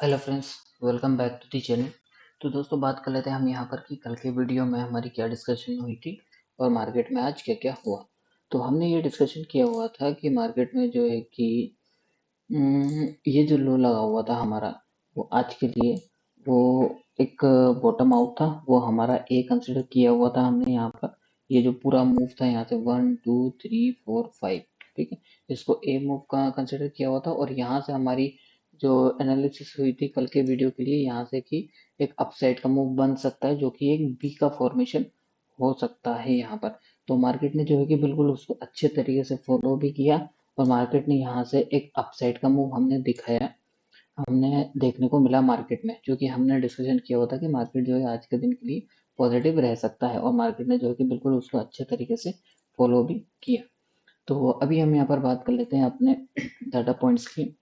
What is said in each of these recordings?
Hello friends, welcome back to the channel. तो दोस्तों, बात कर लेते हैं हम यहाँ पर कि कल के वीडियो में हमारी क्या डिस्कशन हुई थी और मार्केट में आज क्या क्या हुआ। तो हमने ये डिस्कशन किया हुआ था कि मार्केट में जो है कि ये जो लो लगा हुआ था हमारा, वो आज के लिए वो एक बॉटम आउट था। वो हमारा ए कंसिडर किया हुआ था हमने यहाँ पर। ये जो पूरा मूव था यहाँ से 1 2 3 4 5, ठीक है, इसको ए मूव का कंसिडर किया हुआ था। और यहाँ से हमारी जो एनालिसिस हुई थी कल के वीडियो के लिए, यहाँ से कि एक अपसाइड का मूव बन सकता है, जो कि एक बी का फॉर्मेशन हो सकता है यहाँ पर। तो मार्केट ने जो है कि बिल्कुल उसको अच्छे तरीके से फॉलो भी किया और मार्केट ने यहाँ से एक अपसाइड का मूव हमने दिखाया, हमने देखने को मिला मार्केट में, जो कि हमने डिस्कशन किया हुआ था कि मार्केट जो है आज के दिन के लिए पॉजिटिव रह सकता है। और मार्केट ने जो है कि बिल्कुल उसको अच्छे तरीके से फॉलो भी किया। तो अभी हम यहाँ पर बात कर लेते हैं अपने डाटा पॉइंट्स की।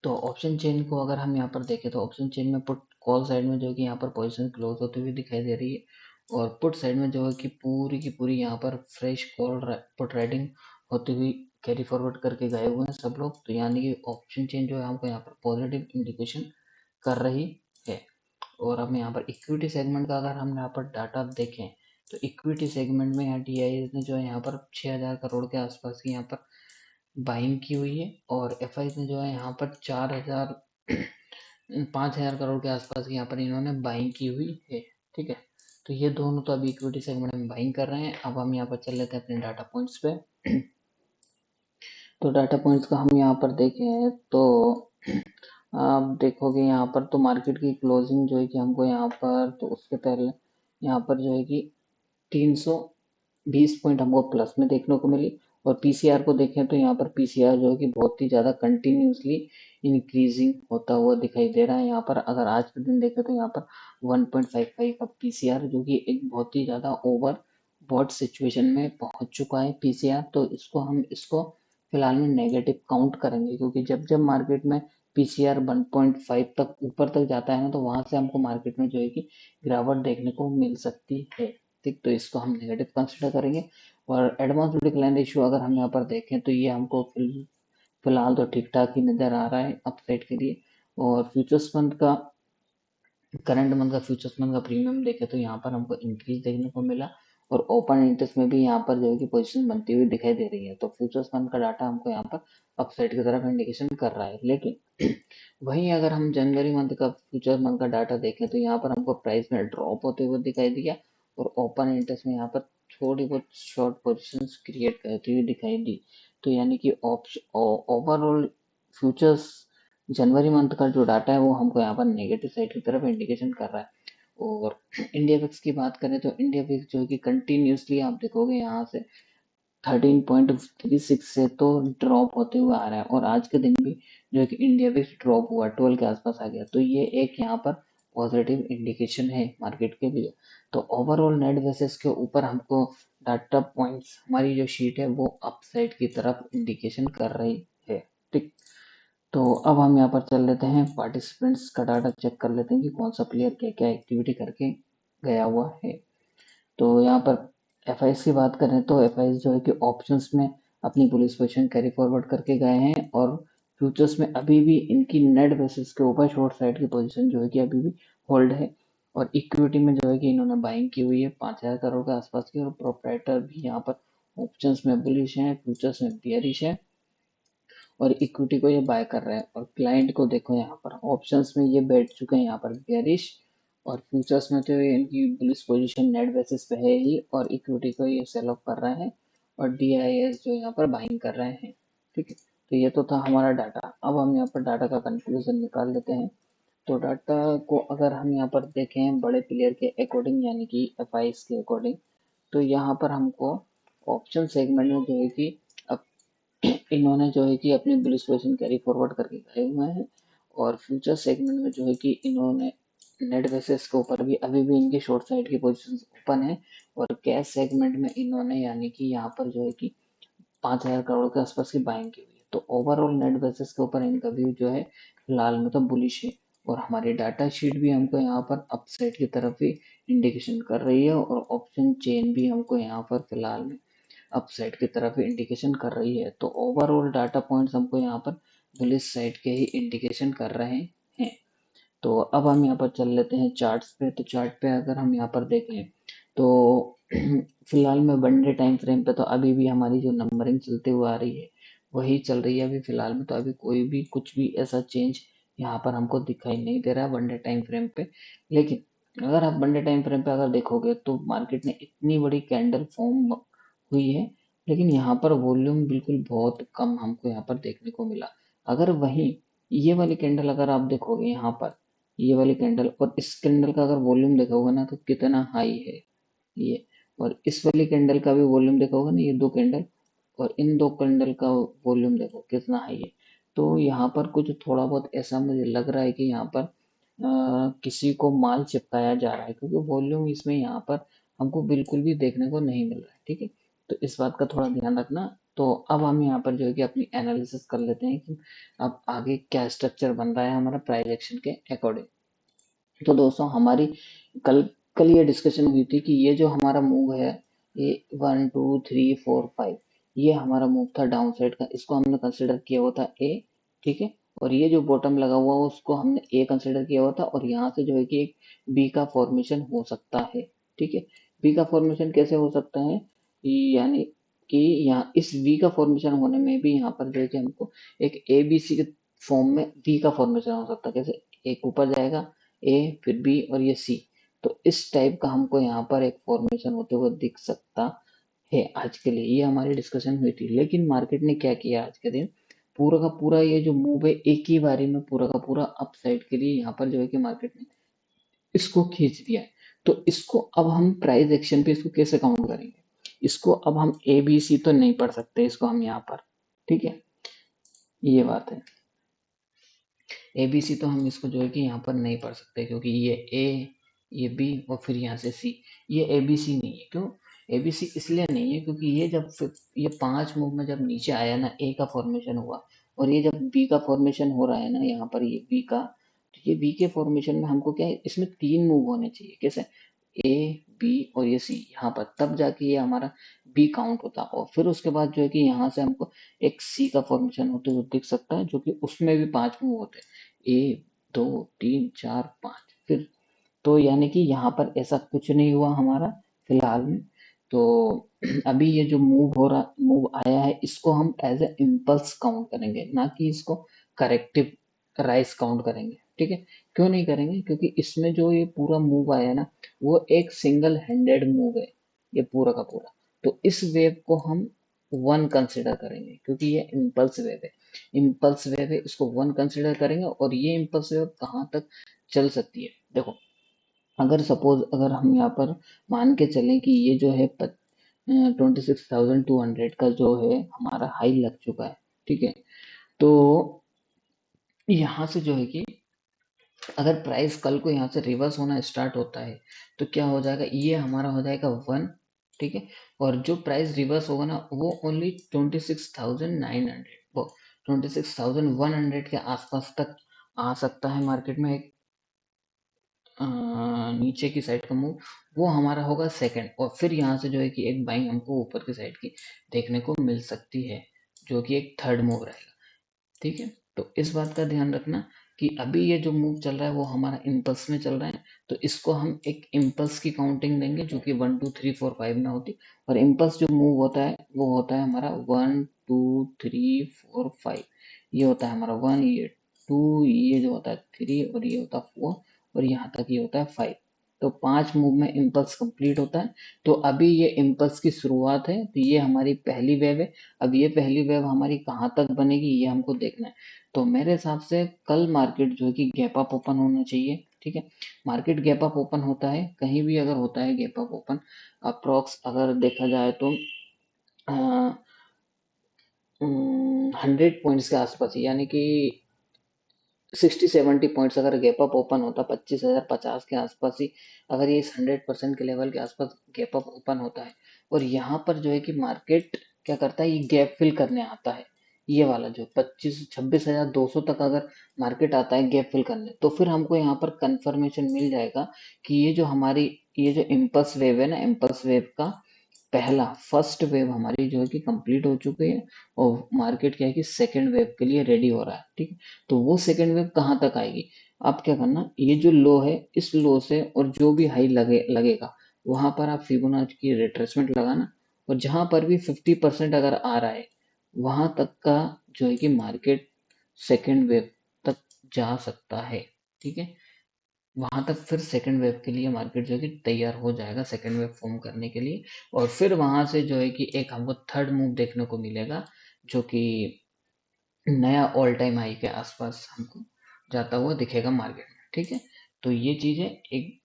तो ऑप्शन चेन को अगर हम यहाँ पर देखें तो ऑप्शन चेन में पुट कॉल साइड में जो है कि यहाँ पर पोजीशन क्लोज होते हुए दिखाई दे रही है, और पुट साइड में जो है कि पूरी की पूरी यहाँ पर फ्रेश कॉल पुट राइडिंग होती हुई कैरी फॉरवर्ड करके गए हुए हैं सब लोग। तो यानी कि ऑप्शन चेन जो है हमको यहाँ पर पॉजिटिव इंडिकेशन कर रही है। और हम यहाँ पर इक्विटी सेगमेंट का अगर हम यहाँ पर डाटा देखें तो इक्विटी सेगमेंट में यहाँ डी ने जो है यहाँ पर 6,000 करोड़ के आसपास की यहाँ पर बाइंग की हुई है, और एफ ने जो है यहाँ पर 4,000 5,000 करोड़ के आसपास की यहाँ पर इन्होंने बाइंग की हुई है। ठीक है, तो ये दोनों तो अभी इक्विटी सेगमेंट में बाइंग कर रहे हैं। अब हम यहाँ पर चल लेते हैं अपने डाटा पॉइंट्स पे। तो डाटा पॉइंट्स का हम यहाँ पर देखें तो आप देखोगे यहाँ पर तो मार्केट की क्लोजिंग जो है कि हमको यहाँ पर, तो उसके पहले यहाँ पर जो है कि 320 पॉइंट हमको प्लस में देखने को मिली। और पीसीआर को देखें तो यहाँ पर पीसीआर जो है कि बहुत ही ज़्यादा कंटिन्यूसली इंक्रीजिंग होता हुआ दिखाई दे रहा है। यहाँ पर अगर आज के दिन देखें तो यहाँ पर 1.55 का पीसीआर, जो कि एक बहुत ही ज़्यादा ओवर बॉट सिचुएशन में पहुंच चुका है पीसीआर। तो इसको फिलहाल में नेगेटिव काउंट करेंगे, क्योंकि जब जब मार्केट में पीसीआर 1.5 तक ऊपर तक जाता है ना, तो वहां से हमको मार्केट में जो है कि गिरावट देखने को मिल सकती है। ठीक, तो इसको हम नेगेटिव कंसिडर करेंगे। और एडवांस डिक्लाइन रेशियो अगर हम यहाँ पर देखें तो ये हमको फिलहाल तो ठीक ठाक ही नजर आ रहा है अपसाइड के लिए। और फ्यूचर्स मंथ का, करंट मंथ का फ्यूचर्स मंथ का प्रीमियम देखें तो यहाँ पर हमको इंक्रीज देखने को मिला। और ओपन इंटरेस्ट में भी यहाँ पर जो है कि पोजीशन बनती हुई दिखाई दे रही है। तो फ्यूचर्स मंथ का डाटा हमको यहाँ पर अपसाइड की तरफ इंडिकेशन कर रहा है। लेकिन वहीं अगर हम जनवरी मंथ का फ्यूचर मंथ का डाटा देखें तो यहाँ पर हमको प्राइस में ड्रॉप होते हुए दिखाई दिया, और ओपन इंटरेस्ट में यहाँ पर थोड़ी बहुत शॉर्ट पोजिशन क्रिएट करती हुई दिखाई दी। तो यानी कि ओवरऑल फ्यूचर्स जनवरी मंथ का जो डाटा है वो हमको यहाँ पर नेगेटिव साइड की तरफ इंडिकेशन कर रहा है। और इंडिया विक्स की बात करें तो इंडिया विक्स जो है कि कंटिन्यूसली आप देखोगे यहाँ से 13.36 से तो ड्रॉप होते हुए आ रहा है, और आज के दिन भी जो है कि इंडिया विक्स ड्रॉप हुआ 12 के आसपास आ गया। तो ये एक यहाँ पर पॉजिटिव इंडिकेशन है मार्केट के लिए। तो ओवरऑल नेट बेसिस के ऊपर हमको डाटा पॉइंट्स, हमारी जो शीट है वो अपसाइड की तरफ इंडिकेशन कर रही है। ठीक, तो अब हम यहाँ पर चल लेते हैं पार्टिसिपेंट्स का डाटा चेक कर लेते हैं कि कौन सा प्लेयर क्या क्या एक्टिविटी करके गया हुआ है। तो यहाँ पर एफ की बात करें तो एफ जो है कि ऑप्शंस में अपनी बुलिश पोजीशन कैरी फॉरवर्ड करके गए हैं, और फ्यूचर्स में अभी भी इनकी नेट बेसिस के ऊपर शॉर्ट साइड की पोजीशन जो है कि अभी भी होल्ड है। और इक्विटी में जो है कि इन्होंने बाइंग की हुई है 5,000 करोड़ के आसपास की, और प्रोपराइटर भी यहाँ पर ऑप्शंस में बुलिश है, फ्यूचर्स में बियरिश है, और इक्विटी को ये बाय कर रहे हैं। और क्लाइंट को देखो यहाँ पर ऑप्शंस में ये बैठ चुके हैं यहाँ पर बेरिश, और फ्यूचर्स में तो ये इनकी बुलिश पोजीशन नेट बेसिस पे है ही, और इक्विटी को ये सेल ऑफ कर रहे हैं, और डीआईएस जो यहाँ पर बाइंग कर रहे हैं। ठीक है, तो ये तो था हमारा डाटा। अब हम यहाँ पर डाटा का कंक्लूजन निकाल लेते हैं। तो डाटा को अगर हम यहाँ पर देखें बड़े प्लेयर के अकॉर्डिंग, यानी कि एफ के अकॉर्डिंग, तो यहाँ पर हमको ऑप्शन सेगमेंट में जो है कि इन्होंने जो है कि अपनी बुलिश पोजीशन कैरी फॉरवर्ड करके गए हुए हैं। और फ्यूचर सेगमेंट में जो है कि इन्होंने नेट बेसिस के ऊपर भी अभी भी इनकी शॉर्ट साइड की पोजीशन ओपन है। और कैश सेगमेंट में इन्होंने यानी कि यहाँ पर जो है कि 5,000 करोड़ के आसपास की बाइंग की हुई है। तो ओवरऑल नेट बेसिस के ऊपर इनका व्यू जो है फिलहाल में तो बुलिश है। और हमारी डाटा शीट भी हमको यहाँ पर अपसाइड की तरफ ही इंडिकेशन कर रही है, और ऑप्शन चेन भी हमको यहाँ पर फिलहाल में अपसाइड की तरफ इंडिकेशन कर रही है। तो ओवरऑल डाटा पॉइंट्स हमको यहाँ पर बुलिश साइड के ही इंडिकेशन कर रहे तो अब हम यहाँ पर चल लेते हैं चार्ट्स पे। तो चार्ट पे अगर हम यहाँ पर देखें तो फिलहाल में वन डे टाइम फ्रेम पे तो अभी भी हमारी जो नंबरिंग चलते हुए आ रही है वही चल रही है अभी फिलहाल में। तो अभी कोई भी कुछ भी ऐसा चेंज यहाँ पर हमको दिखाई नहीं दे रहा है वन डे टाइम फ्रेम पे। लेकिन अगर आप वन डे टाइम फ्रेम पे अगर देखोगे तो मार्केट में इतनी बड़ी कैंडल फॉर्म हुई है, लेकिन यहाँ पर वॉल्यूम बिल्कुल बहुत कम हमको यहाँ पर देखने को मिला। अगर वही ये वाली कैंडल अगर आप देखोगे यहाँ पर, ये वाली कैंडल और इस कैंडल का अगर वॉल्यूम देखा होगा ना तो कितना हाई है ये, और इस वाली कैंडल का भी वॉल्यूम देखा होगा ना, ये दो कैंडल और इन दो कैंडल का वॉल्यूम देखो कितना हाई है। तो यहाँ पर कुछ थोड़ा बहुत ऐसा मुझे लग रहा है कि यहाँ पर किसी को माल चिपकाया जा रहा है, क्योंकि वॉल्यूम इसमें यहाँ पर हमको बिल्कुल भी देखने को नहीं मिल रहा है। ठीक है, तो इस बात का थोड़ा ध्यान रखना। तो अब हम यहाँ पर जो है कि अपनी एनालिसिस कर लेते हैं कि अब आगे क्या स्ट्रक्चर बन रहा है हमारा प्राइस एक्शन के अकॉर्डिंग। तो दोस्तों हमारी कल कल ये डिस्कशन हुई थी कि ये जो हमारा मूव है, ये 1 2 3 4 5, ये हमारा मूव था डाउन साइड का, इसको हमने कंसिडर किया हुआ था ए। ठीक है, और ये जो बॉटम लगा हुआ है उसको हमने ए कंसिडर किया हुआ था, और यहाँ से जो है कि एक बी का फॉर्मेशन हो सकता है। ठीक है, बी का फॉर्मेशन कैसे हो सकता है, यानी कि यहाँ इस वी का फॉर्मेशन होने में भी यहाँ पर जो है कि हमको एक ए बी सी के फॉर्म में वी का फॉर्मेशन हो सकता है। कैसे, एक ऊपर जाएगा ए फिर बी और ये सी, तो इस टाइप का हमको यहाँ पर एक फॉर्मेशन होते हुए दिख सकता है आज के लिए। ये हमारी डिस्कशन हुई थी, लेकिन मार्केट ने क्या किया आज के दिन, पूरा का पूरा ये जो मूव है एक ही बारी में पूरा का पूरा अप साइड के लिए यहाँ पर जो है कि मार्केट ने इसको खींच दिया है। तो इसको अब हम प्राइस एक्शन पे इसको कैसे काउंट करेंगे, इसको अब हम ए बी सी तो नहीं पढ़ सकते इसको हम यहाँ पर। ठीक है, ये बात है, ए बी सी तो हम इसको जो है कि यहाँ पर नहीं पढ़ सकते, क्योंकि ये ए, ये बी और फिर यहाँ से सी, ये ए बी सी नहीं है। क्यों ए बी सी इसलिए नहीं है, क्योंकि ये जब ये 5 मूव में जब नीचे आया ना ए का फॉर्मेशन हुआ, और ये जब बी का फॉर्मेशन हो रहा है ना यहाँ पर ये बी का, तो ये बी के फॉर्मेशन में हमको क्या है, इसमें 3 मूव होने चाहिए। कैसे, ए बी और ये सी यहाँ पर, तब जाके ये हमारा बी काउंट होता। और फिर उसके बाद जो है कि यहाँ से हमको एक सी का फॉर्मेशन होते हुए दिख सकता है, जो कि उसमें भी 5 मूव होते हैं, 1 2 3 4 5। फिर तो यानी कि यहाँ पर ऐसा कुछ नहीं हुआ हमारा फिलहाल में। तो अभी ये जो मूव आया है इसको हम एज ए इम्पल्स काउंट करेंगे, ना कि इसको करेक्टिव राइस काउंट करेंगे। ठीक है, क्यों नहीं करेंगे, क्योंकि इसमें जो ये पूरा मूव आया ना वो एक सिंगल हैंडेड मूव है ये पूरा का पूरा। तो इस वेव को हम वन कंसिडर करेंगे, क्योंकि ये इम्पल्स वेव है, इम्पल्स वेव है, इसको वन कंसिडर करेंगे। और ये इम्पल्स वेव कहाँ तक चल सकती है, देखो अगर सपोज अगर हम यहाँ पर मान के चलें कि ये जो है 26,200 का जो है हमारा हाई लग चुका है। ठीक है, तो यहाँ से जो है कि अगर प्राइस कल को यहाँ से रिवर्स होना स्टार्ट होता है तो क्या हो जाएगा, ये हमारा हो जाएगा वन। ठीक है, और जो प्राइस रिवर्स होगा ना वो ओनली 26,900, वो 26,100 के आसपास तक आ सकता है मार्केट में। एक नीचे की साइड का मूव वो हमारा होगा सेकंड, और फिर यहाँ से जो है कि एक बाइंग हमको ऊपर की साइड की देखने को मिल सकती है, जो कि एक थर्ड मूव रहेगा। ठीक है, तो इस बात का ध्यान रखना कि अभी ये जो मूव चल रहा है वो हमारा इम्पल्स में चल रहा है, तो इसको हम एक इम्पल्स की काउंटिंग देंगे जो कि 1 2 3 4 5 में होती। और इम्पल्स जो मूव होता है वो होता है हमारा 1 2 3 4 5, ये होता है हमारा वन, ये टू, ये जो होता है थ्री, और ये होता है फोर, और यहाँ तक ये होता है 5। तो 5 मूव में इम्पल्स कंप्लीट होता है। तो अभी ये इम्पल्स की शुरुआत है, तो ये हमारी पहली वेव है। अब ये पहली वेव हमारी कहाँ तक बनेगी ये हमको देखना है। तो मेरे हिसाब से कल मार्केट जो है कि गैप अप ओपन होना चाहिए। ठीक है, मार्केट गैप अप ओपन होता है कहीं भी अगर होता है गैप अप ओपन, अप्रोक्स अगर देखा जाए तो 100 पॉइंट्स के आसपास ही, यानी कि 60 70 पॉइंट्स अगर गैप अप ओपन होता 25,050 के आसपास ही, अगर ये इस 100% के लेवल के आसपास गैप अप ओपन होता है, और यहाँ पर जो है कि मार्केट क्या करता है, ये गैप फिल करने आता है, ये वाला जो 26,000 26,200 तक अगर मार्केट आता है गैप फिल करने, तो फिर हमको यहाँ पर कंफर्मेशन मिल जाएगा कि ये जो हमारी ये जो इम्पल्स वेव है ना, इम्पल्स वेव का पहला फर्स्ट वेव हमारी जो है कि कंप्लीट हो चुकी है और मार्केट क्या है कि सेकंड वेव के लिए रेडी हो रहा है। ठीक है, तो वो सेकंड वेव कहाँ तक आएगी, आप क्या करना, ये जो लो है इस लो से और जो भी हाई लगेगा वहां पर आप फिबोनाची की रिट्रेसमेंट लगाना, और जहां पर भी 50% अगर आ रहा है वहां तक का जो है कि मार्केट सेकेंड वेव तक जा सकता है। ठीक है, वहां तक फिर सेकेंड वेव के लिए मार्केट जो है कि तैयार हो जाएगा सेकेंड वेव फॉर्म करने के लिए, और फिर वहां से जो है कि एक हमको थर्ड मूव देखने को मिलेगा जो कि नया ऑल टाइम हाई के आसपास हमको जाता हुआ दिखेगा मार्केट में। ठीक है, तो ये चीजें एक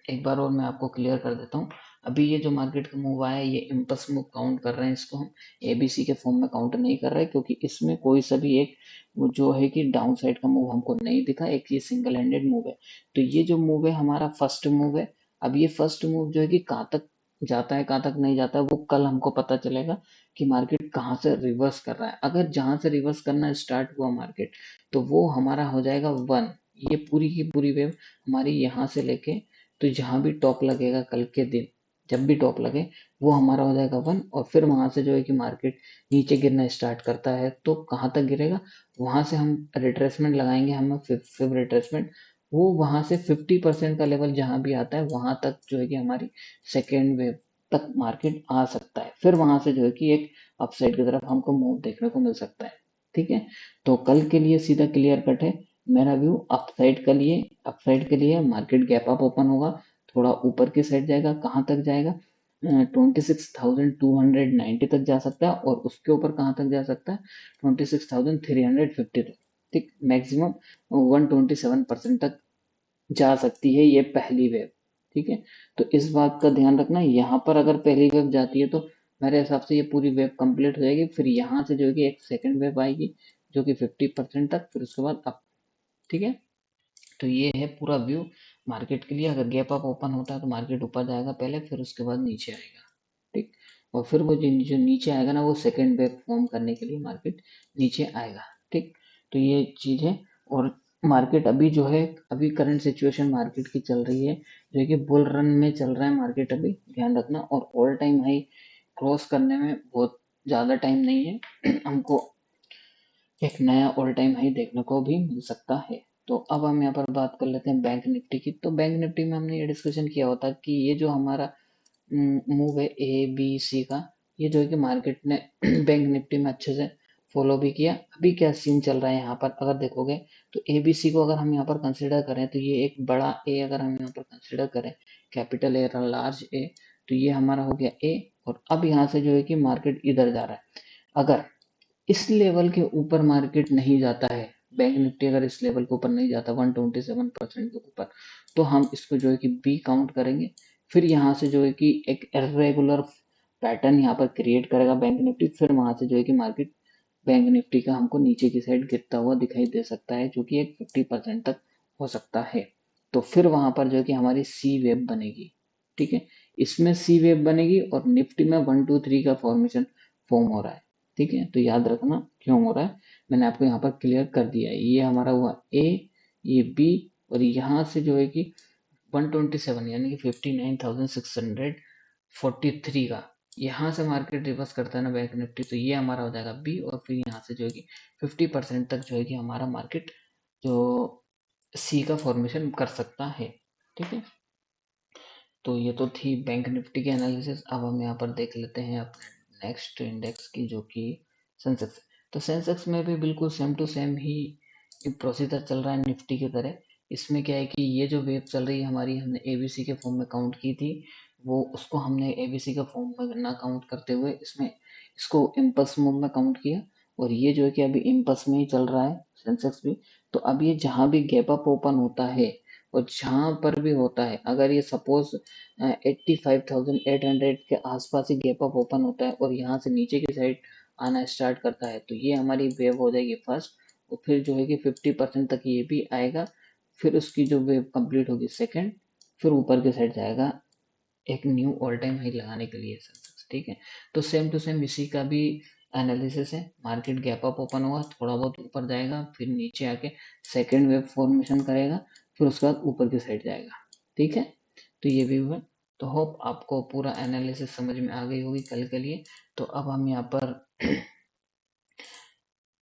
एक बार और मैं आपको क्लियर कर देता हूँ। अभी ये जो मार्केट का मूव आया है ये इम्पल्स मूव काउंट कर रहे हैं, इसको हम एबीसी के फॉर्म में काउंट नहीं कर रहे क्योंकि इसमें कोई सा भी एक वो जो है कि डाउन साइड का मूव हमको नहीं दिखा, एक ये सिंगल हैंडेड मूव है। तो ये जो मूव है हमारा फर्स्ट मूव है। अब ये फर्स्ट मूव जो है कि कहाँ तक जाता है कहाँ तक नहीं जाता है वो कल हमको पता चलेगा कि मार्केट कहाँ से रिवर्स कर रहा है। अगर जहां से रिवर्स करना स्टार्ट हुआ मार्केट तो वो हमारा हो जाएगा वन, ये पूरी की पूरी वेव हमारी यहाँ से लेके तो जहां भी टॉप लगेगा कल के दिन, जब भी टॉप लगे वो हमारा हो जाएगा वन, और फिर वहां से जो है कि मार्केट नीचे गिरना स्टार्ट करता है तो कहाँ तक गिरेगा, वहां से हम रिट्रेसमेंट लगाएंगे, हम फिर रिट्रेसमेंट वो वहां से 50% का लेवल जहां भी आता है वहां तक जो है कि हमारी सेकेंड वेव तक मार्केट आ सकता है, फिर वहां से जो है कि एक अपसाइड की तरफ हमको मूव देखने को मिल सकता है। ठीक है, तो कल के लिए सीधा क्लियर कट है मेरा व्यू अपसाइड के लिए मार्केट गैप अप ओपन होगा, थोड़ा ऊपर की साइड जाएगा, कहाँ तक जाएगा 26,290 तक जा सकता है, और उसके ऊपर कहाँ तक जा सकता है 26,350 तक। ठीक, मैक्सिमम 127% तक जा सकती है ये पहली वेव। ठीक है, तो इस बात का ध्यान रखना, यहाँ पर अगर पहली वेव जाती है तो मेरे हिसाब से ये पूरी वेव कंप्लीट हो जाएगी, फिर यहाँ से जो है कि एक सेकंड वेव आएगी जो कि 50% तक, फिर उसके बाद अप। ठीक है, तो ये है पूरा व्यू मार्केट के लिए। अगर गैप अप ओपन होता है तो मार्केट ऊपर जाएगा पहले, फिर उसके बाद नीचे आएगा। ठीक, और फिर वो जो नीचे आएगा ना वो सेकेंड वेव फॉर्म करने के लिए मार्केट नीचे आएगा। ठीक, तो ये चीज है। और मार्केट अभी जो है अभी करंट सिचुएशन मार्केट की चल रही है जो है कि बुल रन में चल रहा है मार्केट अभी, ध्यान रखना, और ऑल टाइम हाई क्रॉस करने में बहुत ज़्यादा टाइम नहीं है हमको एक नया ऑल टाइम हाई देखने को भी मिल सकता है। तो अब हम यहाँ पर बात कर लेते हैं बैंक निफ्टी की। तो बैंक निफ्टी में हमने ये डिस्कशन किया होता कि ये जो हमारा मूव है ए बी सी का, ये जो है कि मार्केट ने बैंक निफ्टी में अच्छे से फॉलो भी किया। अभी क्या सीन चल रहा है यहाँ पर अगर देखोगे तो ए बी सी को अगर हम यहाँ पर कंसिडर करें तो ये एक बड़ा ए अगर हम यहाँ पर कंसिडर करें, कैपिटल ए लार्ज ए, तो ये हमारा हो गया ए, और अब यहाँ से जो है कि मार्केट इधर जा रहा है। अगर इस लेवल के ऊपर मार्केट नहीं जाता है, बैंक निफ्टी अगर इस लेवल के ऊपर नहीं जाता 127% के ऊपर, तो हम इसको जो है कि बी काउंट करेंगे। फिर यहाँ से जो है कि एक इरेगुलर पैटर्न यहाँ पर क्रिएट करेगा बैंक निफ्टी, फिर वहां से जो है कि मार्केट बैंक निफ्टी का हमको नीचे की साइड गिरता हुआ दिखाई दे सकता है जो कि एक 50% तक हो सकता है। तो फिर वहां पर जो है कि हमारी सी वेव बनेगी। ठीक है, इसमें सी वेव बनेगी और निफ्टी में 1 2 3 का फॉर्मेशन फॉर्म हो रहा है। ठीक है, तो याद रखना क्यों हो रहा है, मैंने आपको यहाँ पर क्लियर कर दिया है। ये हमारा हुआ ए, ये बी, और यहाँ से जो है कि 127 यानी कि 59,643 का यहाँ से मार्केट रिवर्स करता है ना बैंक निफ्टी, तो ये हमारा हो जाएगा बी, और फिर यहाँ से जो है कि 50% तक जो है कि हमारा मार्केट जो सी का फॉर्मेशन कर सकता है। ठीक है, तो ये तो थी बैंक निफ्टी की एनालिसिस। अब हम यहाँ पर देख लेते हैं अपने नेक्स्ट इंडेक्स की जो कि सेंसेक्स। तो सेंसेक्स में भी बिल्कुल सेम टू सेम ही प्रोसीजर चल रहा है निफ्टी की तरह। इसमें क्या है कि ये जो वेव चल रही है हमारी, हमने एबीसी के फॉर्म में काउंट की थी, वो उसको हमने एबीसी के फॉर्म में ना काउंट करते हुए इसमें इसको इम्पल्स मूव में काउंट किया, और ये जो है कि अभी इम्पल्स में ही चल रहा है सेंसेक्स भी। तो अब ये जहाँ भी गैप अप ओपन होता है और जहाँ पर भी होता है, अगर ये सपोज 85,800 के आसपास ही गैप अप ओपन होता है और यहाँ से नीचे की साइड आना स्टार्ट करता है तो ये हमारी वेव हो जाएगी फर्स्ट, और फिर जो है कि 50% तक ये भी आएगा, फिर उसकी जो वेव कंप्लीट होगी सेकंड, फिर ऊपर की साइड जाएगा एक न्यू ऑल टाइम हाई लगाने के लिए सेंसेक्स। ठीक है, तो सेम टू सेम इसी का भी एनालिसिस है। मार्केट गैप अप ओपन होगा, थोड़ा बहुत ऊपर जाएगा, फिर नीचे आके सेकेंड वेव फॉर्मेशन करेगा, फिर उसके बाद ऊपर की साइड जाएगा। ठीक है, तो ये भी हुआ। तो होप आपको पूरा एनालिसिस समझ में आ गई होगी कल के लिए। तो अब हम यहाँ पर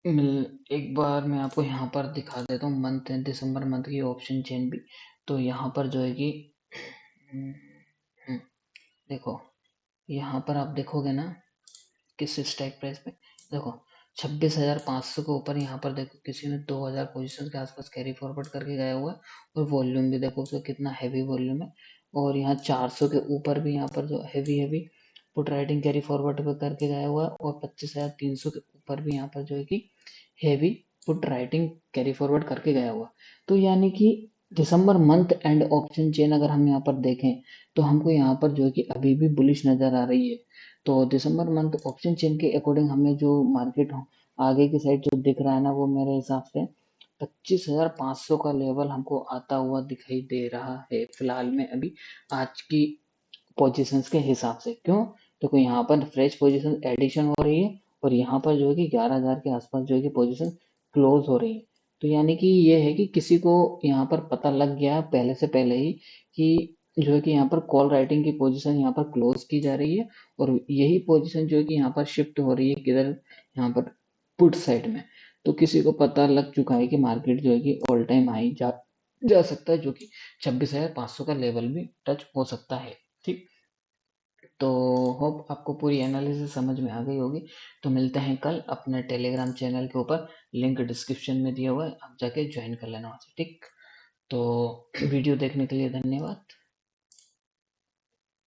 एक बार मैं आपको यहाँ पर दिखा देता हूँ मंथ दिसंबर मंथ की ऑप्शन चेन भी। तो यहाँ पर जो है कि हम्म, देखो यहाँ पर आप देखोगे ना किस स्ट्राइक प्राइस पे, देखो 26,500 के ऊपर यहाँ पर देखो किसी ने 2,000 पोजीशन के आसपास कैरी फॉरवर्ड करके गया हुआ है। और वॉल्यूम भी देखो उसका कितना हैवी वॉल्यूम है। और यहाँ 400 के ऊपर भी यहाँ पर जो heavy heavy put writing carry forward पे करके गया हुआ है। और 25,300 के ऊपर भी यहाँ पर जो है कि heavy put writing carry forward करके गया हुआ। तो यानी कि दिसंबर मंथ एंड ऑप्शन चेन अगर हम यहाँ पर देखें तो हमको यहाँ पर जो है कि अभी भी बुलिश नजर आ रही है। तो दिसंबर मंथ ऑप्शन चेन के अकॉर्डिंग हमें जो मार्केट आगे की साइड जो दिख रहा है ना, वो मेरे हिसाब से 25,500 का लेवल हमको आता हुआ दिखाई दे रहा है फिलहाल में अभी आज की पोजीशंस के हिसाब से। क्यों? देखो यहाँ पर फ्रेश पोजीशन एडिशन हो रही है और यहाँ पर जो है कि 11,000 के आसपास जो है कि पोजीशन क्लोज हो रही है। तो यानी कि ये है कि किसी को यहाँ पर पता लग गया पहले से पहले ही कि जो है कि यहाँ पर कॉल राइटिंग की पोजीशन यहाँ पर क्लोज की जा रही है। और यही पोजीशन जो है कि यहाँ पर शिफ्ट हो रही है किधर, यहाँ पर पुट साइड में। तो किसी को पता लग चुका है कि मार्केट जो है कि ऑल टाइम हाई जा सकता है, जो कि 26,500 का लेवल भी टच हो सकता है। ठीक। तो होप आपको पूरी एनालिसिस समझ में आ गई होगी। तो मिलते हैं कल अपने टेलीग्राम चैनल के ऊपर, लिंक डिस्क्रिप्शन में दिया हुआ है, आप जाके ज्वाइन कर लेना वहाँ से। ठीक। तो वीडियो देखने के लिए धन्यवाद।